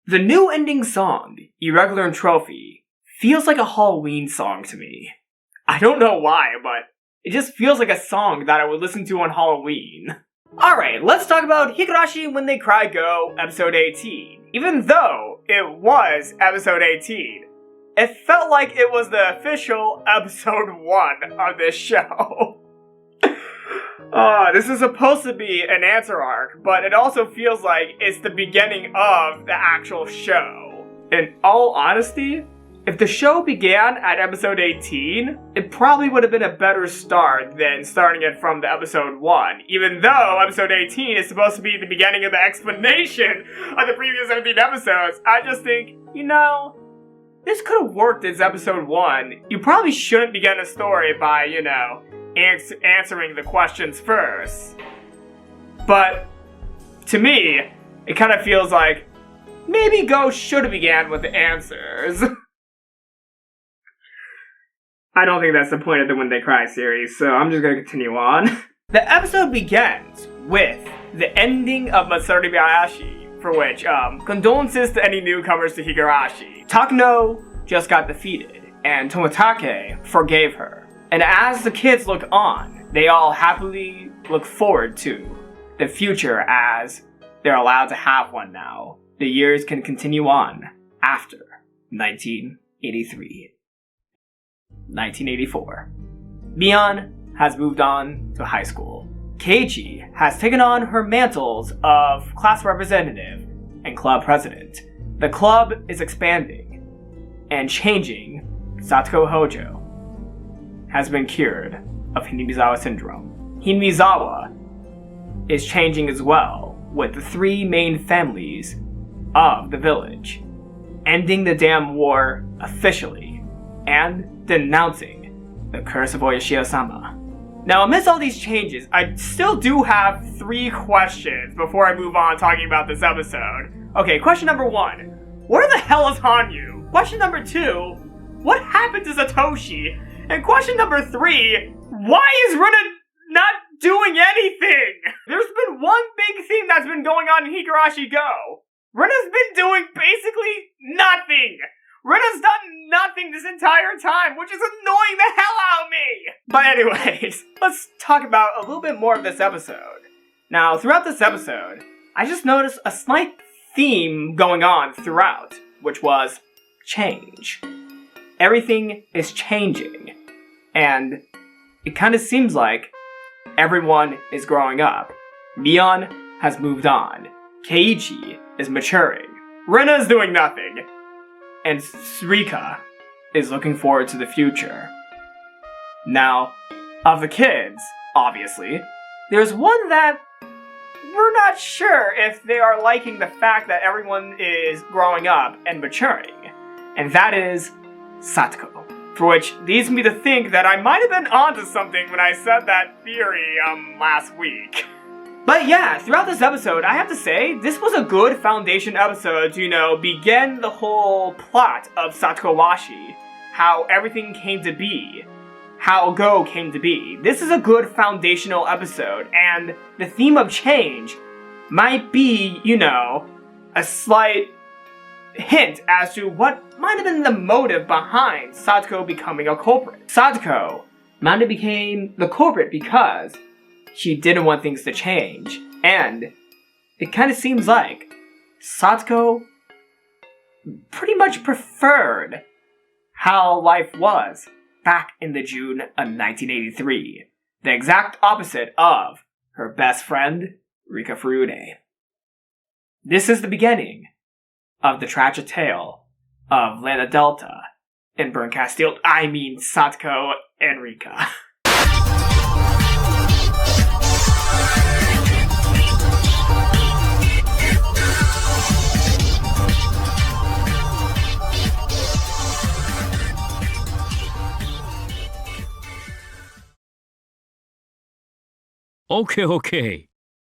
The new ending song, Irregular and Trophy, feels like a Halloween song to me. I don't know why, but it just feels like a song that I would listen to on Halloween. Alright, let's talk about Higurashi When They Cry Go, episode 18. Even though it was episode 18, it felt like it was the official episode 1 of this show. This is supposed to be an answer arc, but it also feels like it's the beginning of the actual show. In all honesty, if the show began at episode 18, it probably would have been a better start than starting it from the episode 1. Even though episode 18 is supposed to be the beginning of the explanation of the previous 17 episodes, I just think, this could have worked as episode 1. You probably shouldn't begin a story by, answering the questions first. But, to me, it kind of feels like maybe GOU should have began with the answers. I don't think that's the point of the When They Cry series, so I'm just gonna continue on. The episode begins with the ending of Satokowashi-hen, for which, condolences to any newcomers to Higurashi. Takano just got defeated, and Tomitake forgave her. And as the kids look on, they all happily look forward to the future as they're allowed to have one now. The years can continue on after 1983. 1984. Mion has moved on to high school. Keiichi has taken on her mantles of class representative and club president. The club is expanding and changing. Satoko Hojo has been cured of Hinamizawa syndrome. Hinamizawa is changing as well, with the 3 main families of the village ending the damn war officially and denouncing the curse of Oyashio-sama. Now, amidst all these changes, I still do have 3 questions before I move on talking about this episode. Okay, question number 1. Where the hell is Hanyu? Question number 2. What happened to Satoshi? And question number 3. Why is Rina not doing anything? There's been one big theme that's been going on in Higurashi Go. Rina's been doing basically nothing. Rina's done nothing this entire time, which is annoying the hell out of me! But anyways, let's talk about a little bit more of this episode. Now, throughout this episode, I just noticed a slight theme going on throughout, which was change. Everything is changing, and it kind of seems like everyone is growing up. Mion has moved on. Keiichi is maturing. Rina is doing nothing. And Rika is looking forward to the future. Now, of the kids, obviously, there's one that we're not sure if they are liking the fact that everyone is growing up and maturing. And that is Satoko. For which leads me to think that I might have been onto something when I said that theory, last week. But yeah, throughout this episode, I have to say, this was a good foundation episode to, begin the whole plot of Satokowashi. How everything came to be. How GOU came to be. This is a good foundational episode, and the theme of change might be, a slight hint as to what might have been the motive behind Satoko becoming a culprit. Satoko might have became the culprit because she didn't want things to change, and it kind of seems like Satoko pretty much preferred how life was back in the June of 1983. The exact opposite of her best friend, Rika Furude. This is the beginning of the tragic tale of Lana Delta and Burn Castile. I mean Satoko and Rika. Okay.